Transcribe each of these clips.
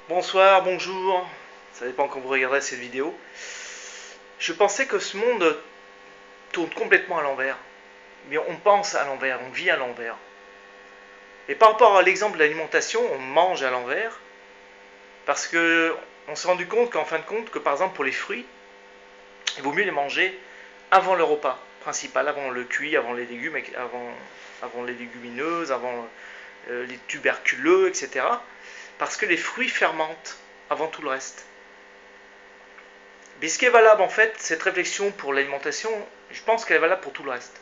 Bonsoir, bonjour, ça dépend quand vous regarderez cette vidéo. Je pensais que ce monde tourne complètement à l'envers. Mais on pense à l'envers, on vit à l'envers. Et par rapport à l'exemple de l'alimentation, on mange à l'envers. Parce que on s'est rendu compte qu'en fin de compte, que par exemple pour les fruits, il vaut mieux les manger avant le repas principal, avant le cuit, avant les légumes, avant les légumineuses, avant les tuberculeux, etc. Parce que les fruits fermentent avant tout le reste. Mais ce qui est valable en fait, cette réflexion pour l'alimentation, je pense qu'elle est valable pour tout le reste.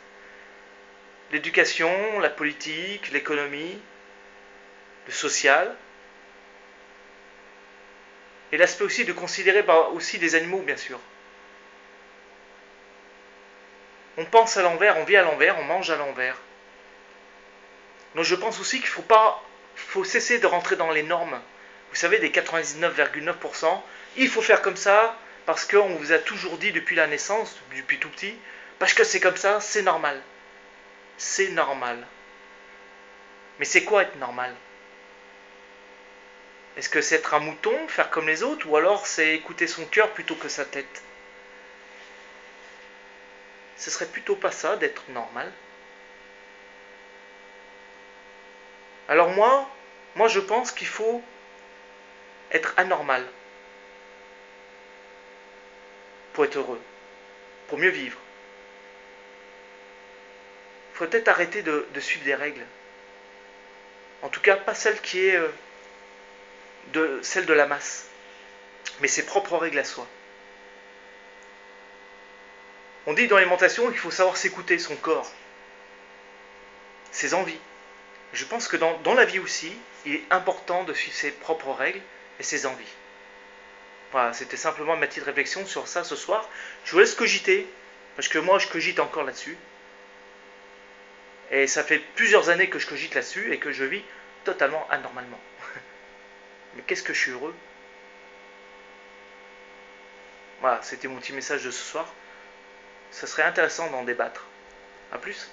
L'éducation, la politique, l'économie, le social, et l'aspect aussi de considérer aussi des animaux bien sûr. On pense à l'envers, on vit à l'envers, on mange à l'envers. Donc je pense aussi qu'il faut cesser de rentrer dans les normes. Vous savez, des 99,9%, il faut faire comme ça, parce qu'on vous a toujours dit depuis la naissance, depuis tout petit, parce que c'est comme ça, c'est normal. C'est normal. Mais c'est quoi être normal? Est-ce que c'est être un mouton, faire comme les autres, ou alors c'est écouter son cœur plutôt que sa tête? Ce serait plutôt pas ça d'être normal. Alors moi je pense qu'il faut être anormal pour être heureux, pour mieux vivre. Il faut peut-être arrêter de suivre des règles. En tout cas, pas celle qui est celle de la masse, mais ses propres règles à soi. On dit dans l'alimentation qu'il faut savoir s'écouter son corps, ses envies. Je pense que dans la vie aussi, il est important de suivre ses propres règles et ses envies. Voilà, c'était simplement ma petite réflexion sur ça ce soir. Je vous laisse cogiter, parce que moi je cogite encore là-dessus. Et ça fait plusieurs années que je cogite là-dessus et que je vis totalement anormalement. Mais qu'est-ce que je suis heureux. Voilà, c'était mon petit message de ce soir. Ça serait intéressant d'en débattre. A plus.